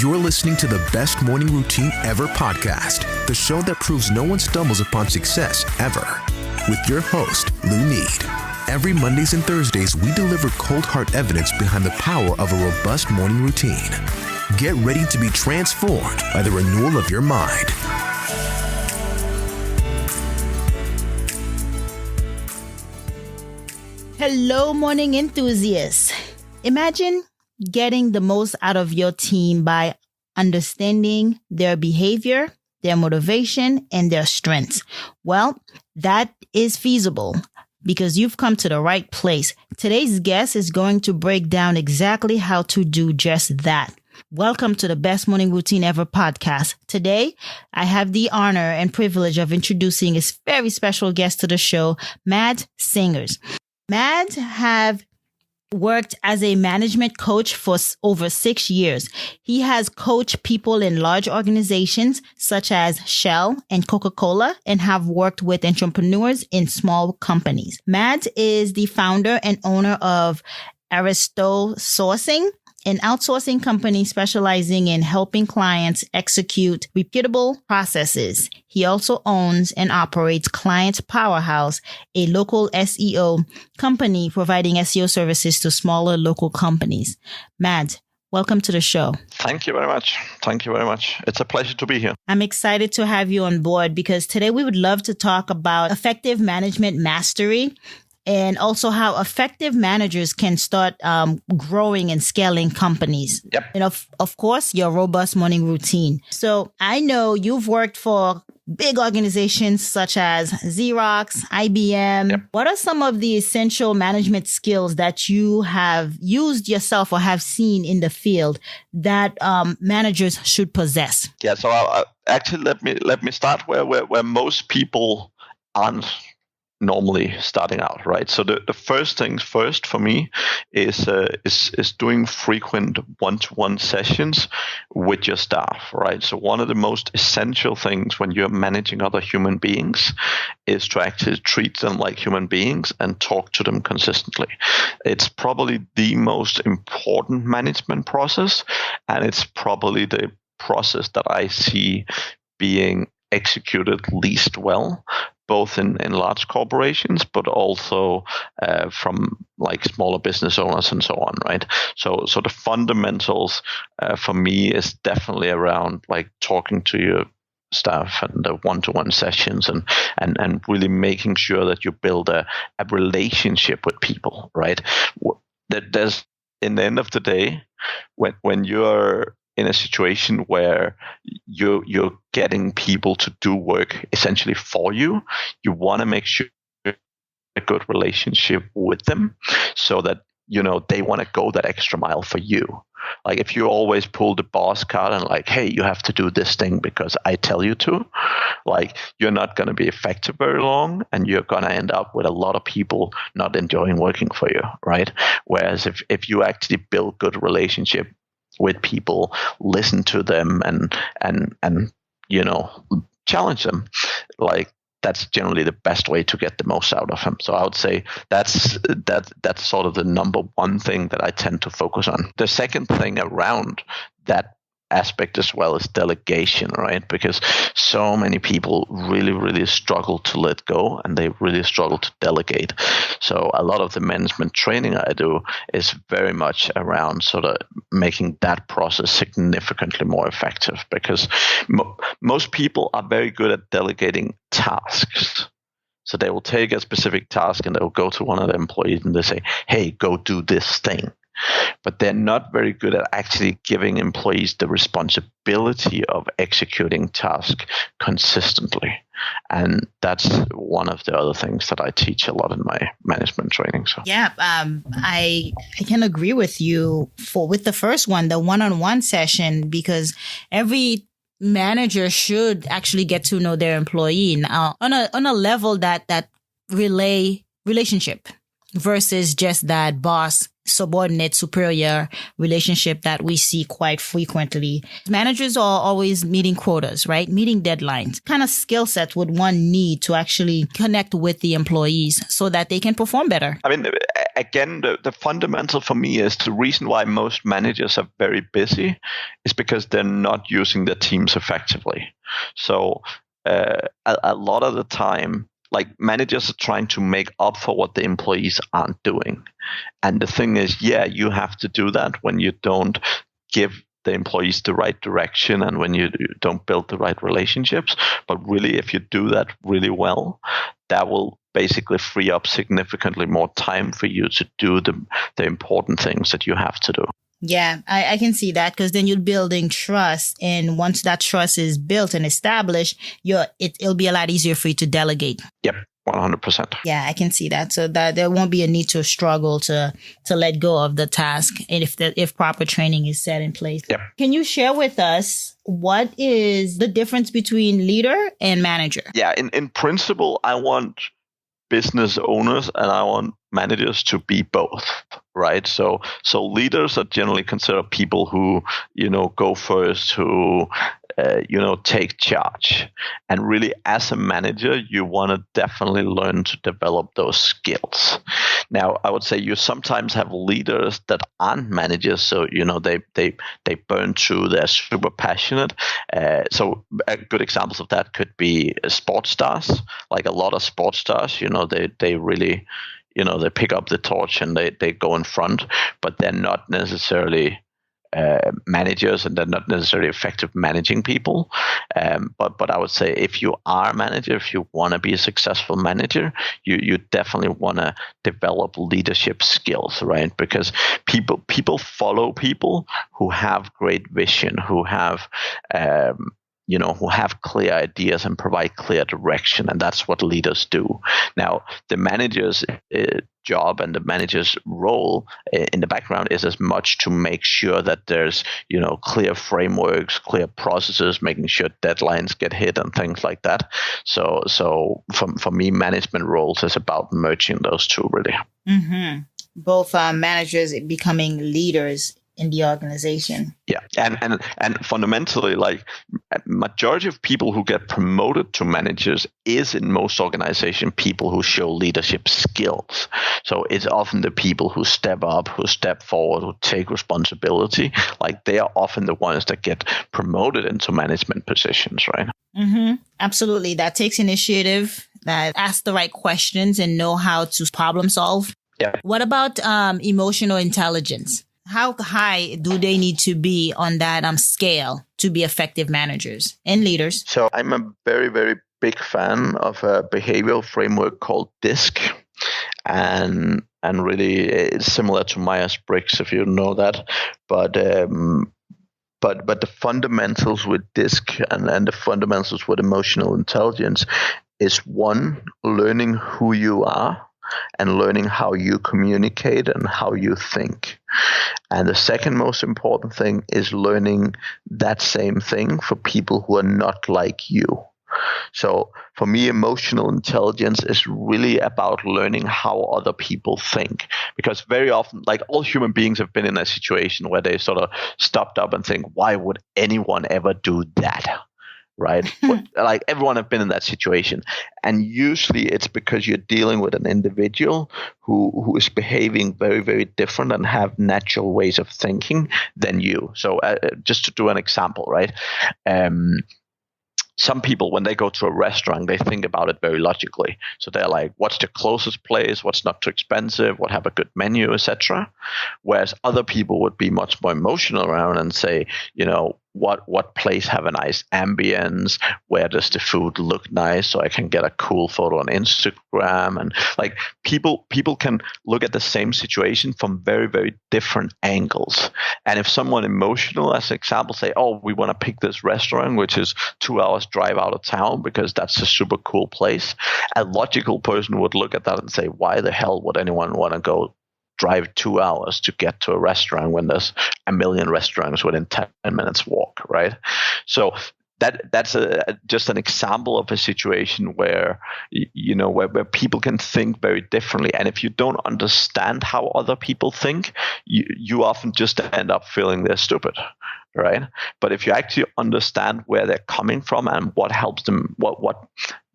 You're listening to the Best Morning Routine Ever podcast, the show that proves no one stumbles upon success ever. With your host, Lou Need. Every Mondays and Thursdays, we deliver cold hard evidence behind the power of a robust morning routine. Get ready to be transformed by the renewal of your mind. Hello, morning enthusiasts. Imagine getting the most out of your team by understanding their behavior, their motivation, and their strengths. Well, that is feasible because you've come to the right place. Today's guest is going to break down exactly how to do just that. Welcome to the Best Morning Routine Ever podcast. Today, I have the honor and privilege of introducing a very special guest to the show, Mads Singers. Mads have worked as a management coach for over 6 years. He has coached people in large organizations such as Shell and Coca-Cola and have worked with entrepreneurs in small companies. Mads is the founder and owner of Outsourcing, an outsourcing company specializing in helping clients execute repeatable processes. He also owns and operates Client Powerhouse, a local SEO company providing SEO services to smaller local companies. Mads, welcome to the show. Thank you very much. It's a pleasure to be here. I'm excited to have you on board because today we would love to talk about effective management mastery and also how effective managers can start growing and scaling companies. Yep. And of course, your robust morning routine. So I know you've worked for big organizations such as Xerox, IBM. Yep. What are some of the essential management skills that you have used yourself or have seen in the field that managers should possess? Yeah. So actually, let me start where most people aren't normally starting out, right? So the first things first for me is doing frequent one-to-one sessions with your staff, right? So one of the most essential things when you're managing other human beings is to actually treat them like human beings and talk to them consistently. It's probably the most important management process, and it's probably the process that I see being executed least well, both in large corporations, but also from like smaller business owners and so on, right? So the fundamentals for me is definitely around like talking to your staff and the one-to-one sessions and really making sure that you build a relationship with people, right? That there's, in the end of the day, when you're in a situation where you're getting people to do work essentially for you, you want to make sure a good relationship with them so that, you know, they want to go that extra mile for you. Like if you always pull the boss card and like, hey, you have to do this thing because I tell you to, like you're not going to be effective very long and you're going to end up with a lot of people not enjoying working for you, right? Whereas if you actually build good relationship with people, listen to them and you know, challenge them, like that's generally the best way to get the most out of them. So I would say that's sort of the number one thing that I tend to focus on. The second thing around that aspect as well is delegation, right? Because so many people really struggle to let go and they really struggle to delegate. So a lot of the management training I do is very much around sort of making that process significantly more effective, because most people are very good at delegating tasks. So they will take a specific task and they will go to one of the employees and they say, hey, go do this thing. But they're not very good at actually giving employees the responsibility of executing tasks consistently. And that's one of the other things that I teach a lot in my management training. So yeah, I can agree with you with the first one, the one-on-one session, because every manager should actually get to know their employee on a level that relationship versus just that boss subordinate superior relationship that we see quite frequently. Managers are always meeting quotas, right? Meeting deadlines. Kind of skill sets would one need to actually connect with the employees so that they can perform better? I mean, again, the fundamental for me is the reason why most managers are very busy is because they're not using their teams effectively. So a lot of the time, like managers are trying to make up for what the employees aren't doing. And the thing is, yeah, you have to do that when you don't give the employees the right direction and when you don't build the right relationships. But really, if you do that really well, that will basically free up significantly more time for you to do the important things that you have to do. Yeah, I can see that, because then you're building trust. And once that trust is built and established, it'll be a lot easier for you to delegate. Yep, 100%. Yeah, I can see that. So that there won't be a need to struggle to let go of the task, and if proper training is set in place. Yep. Can you share with us what is the difference between leader and manager? Yeah, in principle, I want business owners and I want managers to be both, right? So leaders are generally considered people who, go first, who, take charge. And really, as a manager, you want to definitely learn to develop those skills. Now, I would say you sometimes have leaders that aren't managers, so they burn through. They're super passionate. So good examples of that could be sports stars. Like a lot of sports stars, they really, they pick up the torch and they go in front, but they're not necessarily managers, and they're not necessarily effective managing people. But I would say if you are a manager, if you want to be a successful manager, you definitely want to develop leadership skills, right? Because people follow people who have great vision, who have who have clear ideas and provide clear direction. And that's what leaders do. Now, the manager's job and the manager's role in the background is as much to make sure that there's, clear frameworks, clear processes, making sure deadlines get hit and things like that. So for me, management roles is about merging those two, really. Mm-hmm. Both managers becoming leaders in the organization. Yeah, and fundamentally, like majority of people who get promoted to managers is in most organizations people who show leadership skills. So it's often the people who step up, who step forward, who take responsibility. Like they are often the ones that get promoted into management positions, right? Mm-hmm. Absolutely. That takes initiative, that asks the right questions and know how to problem solve. Yeah. What about emotional intelligence? How high do they need to be on that scale to be effective managers and leaders? So I'm a very, very big fan of a behavioral framework called DISC. And really it's similar to Myers-Briggs, if you know that. But the fundamentals with DISC and the fundamentals with emotional intelligence is one, learning who you are and learning how you communicate and how you think. And the second most important thing is learning that same thing for people who are not like you. So for me, emotional intelligence is really about learning how other people think. Because very often, like all human beings have been in a situation where they sort of stopped up and think, why would anyone ever do that? Right? Like everyone have been in that situation. And usually it's because you're dealing with an individual who is behaving very, very different and have natural ways of thinking than you. So just to do an example, right? Some people, when they go to a restaurant, they think about it very logically. So they're like, what's the closest place? What's not too expensive? What have a good menu, etc. Whereas other people would be much more emotional around and say, what place have a nice ambience? Where does the food look nice so I can get a cool photo on Instagram? And like people can look at the same situation from very, very different angles. And if someone emotional, as an example, say, oh, we want to pick this restaurant, which is 2 hours drive out of town because that's a super cool place, a logical person would look at that and say, why the hell would anyone want to go drive 2 hours to get to a restaurant when there's a million restaurants within 10 minutes walk, right? So that's just an example of a situation where where people can think very differently, and if you don't understand how other people think, you often just end up feeling they're stupid, right? But if you actually understand where they're coming from and what helps them, what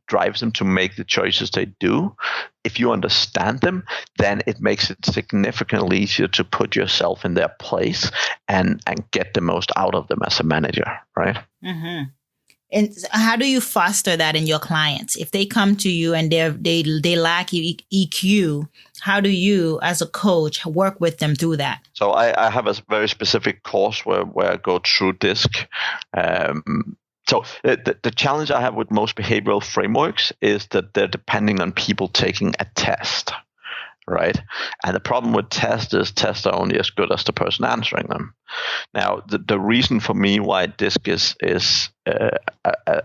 drives them to make the choices they do, if you understand them, then it makes it significantly easier to put yourself in their place and get the most out of them as a manager, right? Mm-hmm. And how do you foster that in your clients? If they come to you and they lack EQ, how do you, as a coach, work with them through that? So I have a very specific course where I go through DISC. So the challenge I have with most behavioral frameworks is that they're depending on people taking a test, right? And the problem with tests is tests are only as good as the person answering them. Now, the reason for me why DISC is a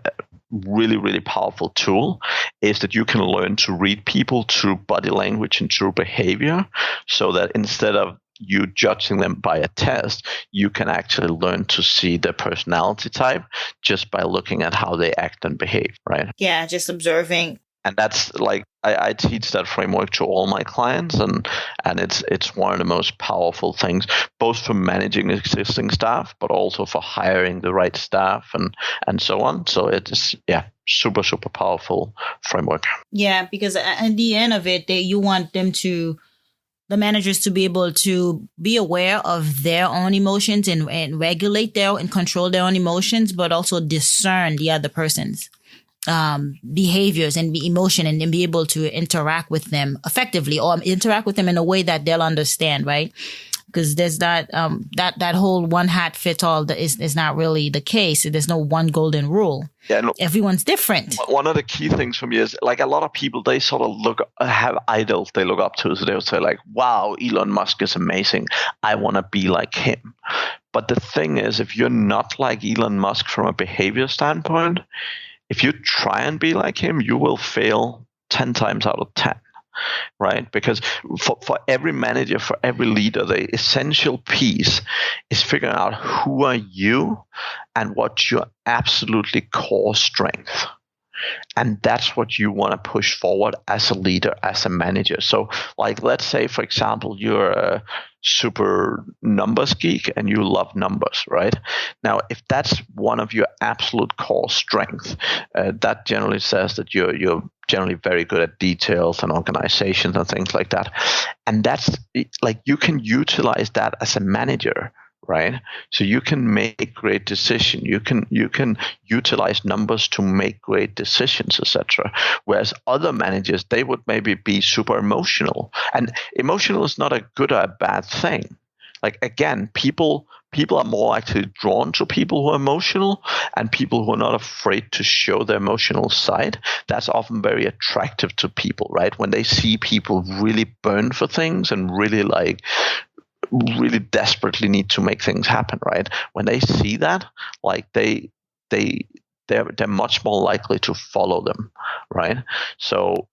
really, really powerful tool is that you can learn to read people through body language and through behavior, so that instead of you judging them by a test, you can actually learn to see their personality type just by looking at how they act and behave, right? Yeah, just observing. And that's like I teach that framework to all my clients, and it's one of the most powerful things, both for managing existing staff, but also for hiring the right staff and so on. So it is super, super powerful framework. Yeah, because at the end of it, you want the managers to be able to be aware of their own emotions and regulate and control their own emotions, but also discern the other person's behaviors and emotion, and then be able to interact with them effectively, or interact with them in a way that they'll understand, right? Because there's that whole one hat fits all is not really the case. There's no one golden rule. Yeah, no, everyone's different. One of the key things for me is, like, a lot of people, they sort of have idols they look up to. So they'll say, like, wow, Elon Musk is amazing, I want to be like him. But the thing is, if you're not like Elon Musk from a behavior standpoint, if you try and be like him, you will fail 10 times out of 10. Right? Because for every manager, for every leader, the essential piece is figuring out who are you and what's your absolutely core strength. And that's what you want to push forward as a leader, as a manager. So, like, let's say, for example, you're a super numbers geek and you love numbers, right? Now, if that's one of your absolute core strengths, that generally says that you're generally very good at details and organizations and things like that. And that's like, you can utilize that as a manager, right? So you can make great decisions. You can utilize numbers to make great decisions, etc. Whereas other managers, they would maybe be super emotional. And emotional is not a good or a bad thing. Like, again, people are more actually drawn to people who are emotional, and people who are not afraid to show their emotional side. That's often very attractive to people, right? When they see people really burn for things and really desperately need to make things happen, right? When they see that, like, they're much more likely to follow them, right? So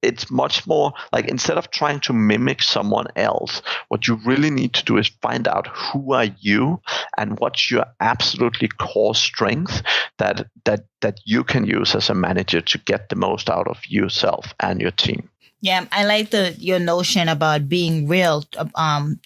it's much more like, instead of trying to mimic someone else, what you really need to do is find out who are you and what's your absolutely core strength that you can use as a manager to get the most out of yourself and your team. Yeah, I like your notion about being real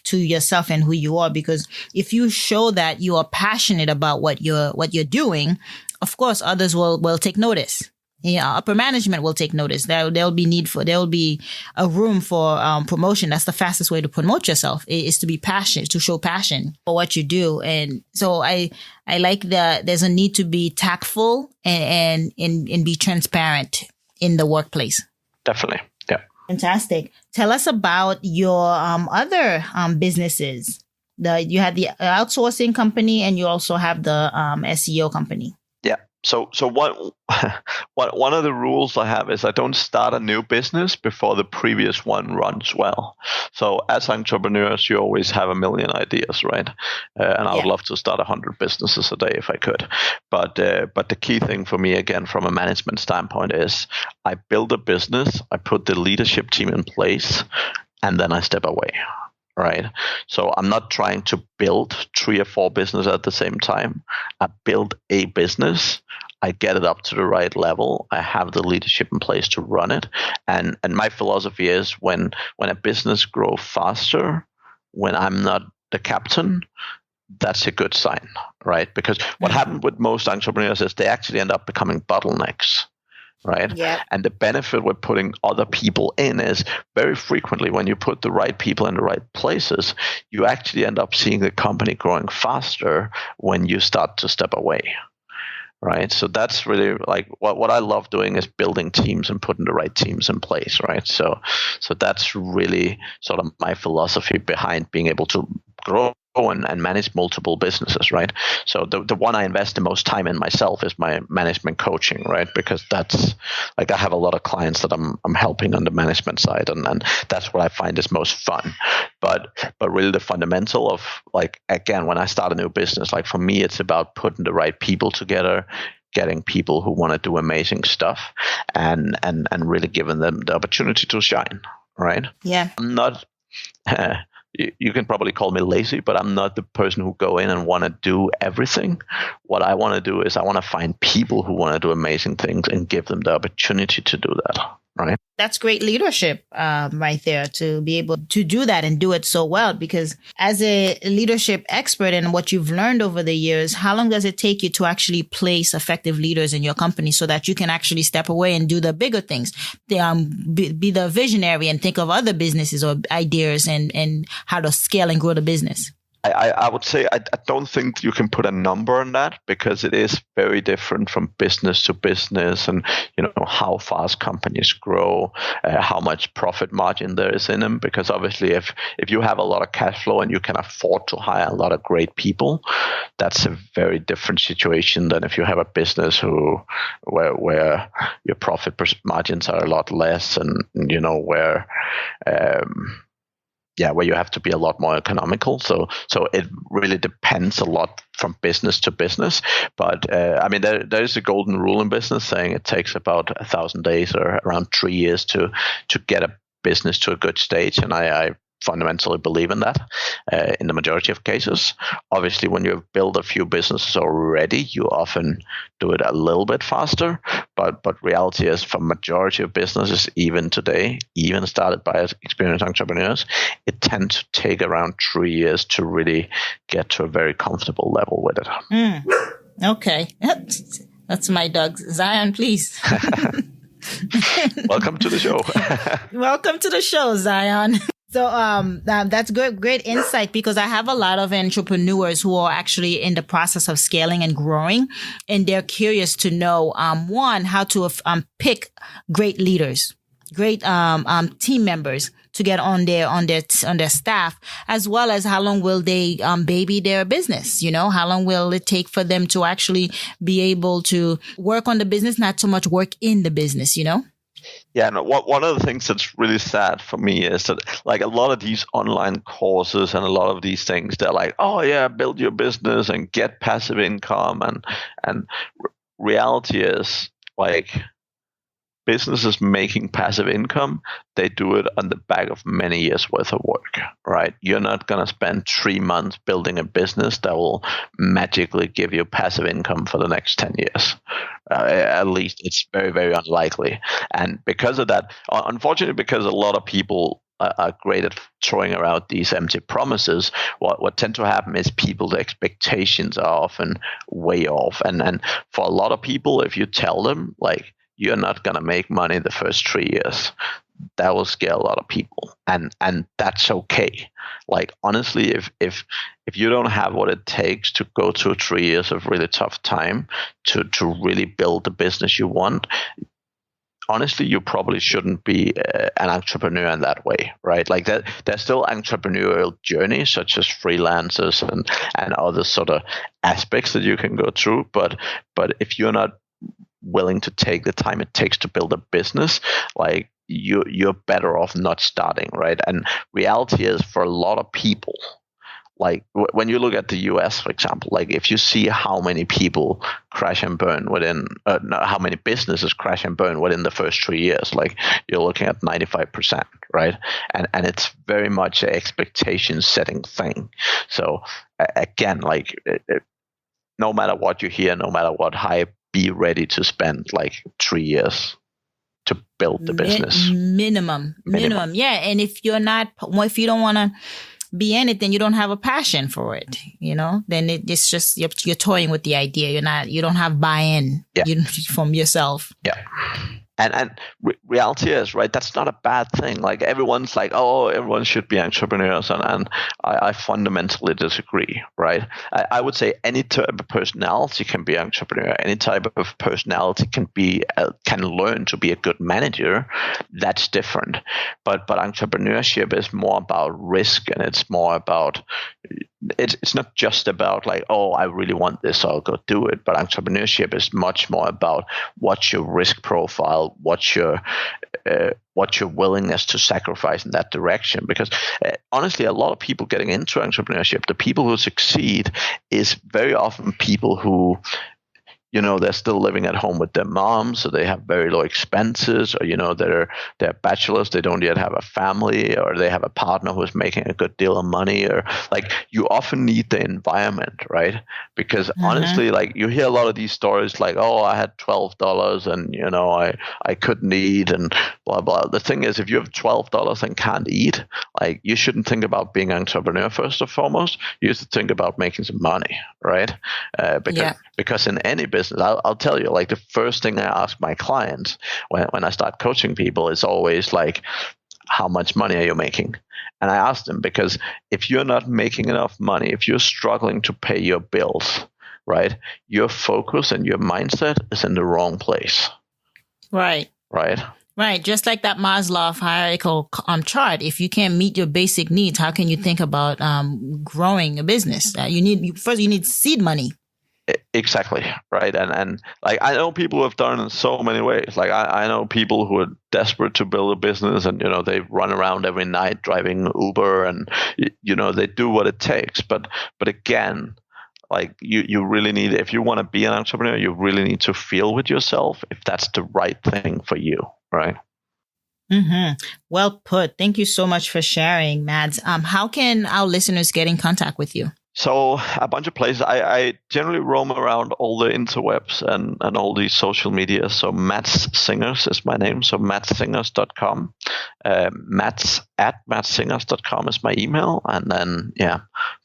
to yourself and who you are, because if you show that you are passionate about what you're doing, of course others will take notice. Yeah, upper management will take notice. There will be a room for promotion. That's the fastest way to promote yourself, is to be passionate, to show passion for what you do. And so I like that there's a need to be tactful and be transparent in the workplace. Definitely. Yeah. Fantastic. Tell us about your other businesses. You had the outsourcing company, and you also have the SEO company. Yeah. So one of the rules I have is I don't start a new business before the previous one runs well. So as entrepreneurs, you always have a million ideas, right? And I would love to start 100 businesses a day if I could. But the key thing for me, again, from a management standpoint, is I build a business, I put the leadership team in place, and then I step away. right? So I'm not trying to build 3 or 4 businesses at the same time. I build a business. I get it up to the right level. I have the leadership in place to run it. And my philosophy is when a business grows faster, when I'm not the captain, that's a good sign, right? Because what happened with most entrepreneurs is they actually end up becoming bottlenecks, right? Yeah. And the benefit with putting other people in is very frequently when you put the right people in the right places, you actually end up seeing the company growing faster when you start to step away. Right. So that's really like what I love doing is building teams and putting the right teams in place. Right. So that's really sort of my philosophy behind being able to grow and manage multiple businesses, right? So the one I invest the most time in myself is my management coaching, right? Because that's like I have a lot of clients that I'm helping on the management side, and that's what I find is most fun. But really the fundamental of like again when I start a new business, like for me it's about putting the right people together, getting people who want to do amazing stuff, and really giving them the opportunity to shine, right? Yeah. I'm not. You can probably call me lazy, but I'm not the person who go in and want to do everything. What I want to do is I want to find people who want to do amazing things and give them the opportunity to do that, right? That's great leadership right there, to be able to do that and do it so well. Because as a leadership expert and what you've learned over the years, how long does it take you to actually place effective leaders in your company so that you can actually step away and do the bigger things, be the visionary and think of other businesses or ideas and how to scale and grow the business? I would say I don't think you can put a number on that because it is very different from business to business, and how fast companies grow, how much profit margin there is in them. Because obviously, if you have a lot of cash flow and you can afford to hire a lot of great people, that's a very different situation than if you have a business where your profit margins are a lot less, and where where you have to be a lot more economical. So it really depends a lot from business to business. But I mean, there is a golden rule in business saying it takes about 1,000 days or around 3 years to get a business to a good stage. And I fundamentally believe in that in the majority of cases. Obviously, when you've built a few businesses already, you often do it a little bit faster. But reality is, for majority of businesses, even today, even started by experienced entrepreneurs, it tends to take around 3 years to really get to a very comfortable level with it. Okay. That's my dog. Zion, please. Welcome to the show. Welcome to the show, Zion. So that's great insight, because I have a lot of entrepreneurs who are actually in the process of scaling and growing, and they're curious to know one, how to pick great leaders, great team members to get on their staff, as well as how long will they baby their business? How long will it take for them to actually be able to work on the business, not so much work in the business, Yeah, no, one of the things that's really sad for me is that like a lot of these online courses and a lot of these things, they're like, oh yeah, build your business and get passive income. And reality is like businesses making passive income, they do it on the back of many years worth of work, right? You're not going to spend 3 months building a business that will magically give you passive income for the next 10 years. At least it's very, very unlikely. And because of that, unfortunately, because a lot of people are great at throwing around these empty promises, what tend to happen is people's expectations are often way off. And for a lot of people, if you tell them like, you're not going to make money the first 3 years, that will scare a lot of people, and that's okay. Like honestly, if you don't have what it takes to go through 3 years of really tough time to really build the business you want, honestly, you probably shouldn't be an entrepreneur in that way, right? Like there's still entrepreneurial journeys such as freelancers and other sort of aspects that you can go through, but if you're not willing to take the time it takes to build a business, like you're better off not starting, right? And reality is, for a lot of people, like when you look at the US, for example, like if you see how many people crash and burn within, how many businesses crash and burn within the first 3 years, like you're looking at 95%, right? And it's very much an expectation setting thing. So again, like no matter what you hear, no matter what hype, be ready to spend like 3 years to build the business. Minimum. Yeah. And if you don't want to be in it, then you don't have a passion for it, then it's just, you're toying with the idea. You don't have buy-in from yourself. Yeah. And reality is, right, that's not a bad thing. Like everyone's like, oh, everyone should be entrepreneurs. And I fundamentally disagree, right? I would say any type of personality can be entrepreneur. Any type of personality can learn to be a good manager. That's different. But entrepreneurship is more about risk, and it's more about, it's not just about like, oh, I really want this, so I'll go do it. But entrepreneurship is much more about what's your risk profile, what's your willingness to sacrifice in that direction. Because honestly, a lot of people getting into entrepreneurship, the people who succeed is very often people who, they're still living at home with their mom, so they have very low expenses, or, they're bachelors, they don't yet have a family, or they have a partner who's making a good deal of money, or like you often need the environment, right? Because honestly, like you hear a lot of these stories like, oh, I had $12 and, I couldn't eat and blah, blah. The thing is, if you have $12 and can't eat, like you shouldn't think about being an entrepreneur first and foremost. You have to think about making some money, right? Because in any business, I'll tell you, like the first thing I ask my clients when I start coaching people is always like, how much money are you making? And I ask them, because if you're not making enough money, if you're struggling to pay your bills, right, your focus and your mindset is in the wrong place. Right. Just like that Maslow hierarchical chart. If you can't meet your basic needs, how can you think about growing a business? You need seed money. Exactly, right. And like I know people who have done it in so many ways. Like I know people who are desperate to build a business, and they run around every night driving Uber, and they do what it takes. But again, like you really need, if you want to be an entrepreneur, you really need to feel with yourself if that's the right thing for you, right? Well put. Thank you so much for sharing, Mads. How can our listeners get in contact with you? So a bunch of places. I generally roam around all the interwebs and all these social media. So Mads Singers is my name. So matssingers.com. Mads@matssingers.com is my email. And then,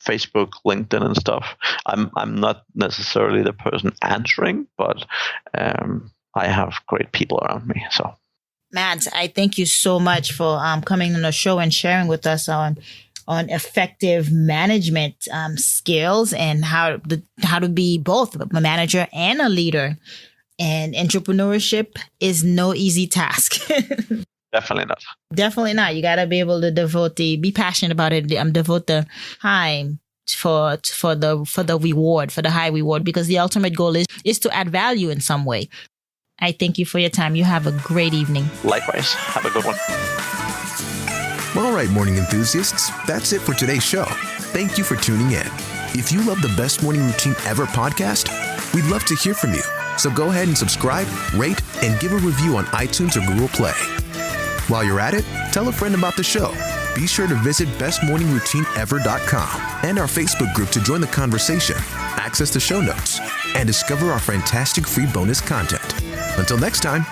Facebook, LinkedIn and stuff. I'm not necessarily the person answering, but I have great people around me. So Mads, I thank you so much for coming on the show and sharing with us on effective management skills and how to be both a manager and a leader. And entrepreneurship is no easy task. Definitely not. Definitely not. You got to be able to be passionate about it. Devote the time for the reward, for the high reward, because the ultimate goal is to add value in some way. I thank you for your time. You have a great evening. Likewise. Have a good one. All right, morning enthusiasts, that's it for today's show. Thank you for tuning in. If you love the Best Morning Routine Ever podcast, we'd love to hear from you. So go ahead and subscribe, rate, and give a review on iTunes or Google Play. While you're at it, tell a friend about the show. Be sure to visit bestmorningroutineever.com and our Facebook group to join the conversation, access the show notes, and discover our fantastic free bonus content. Until next time,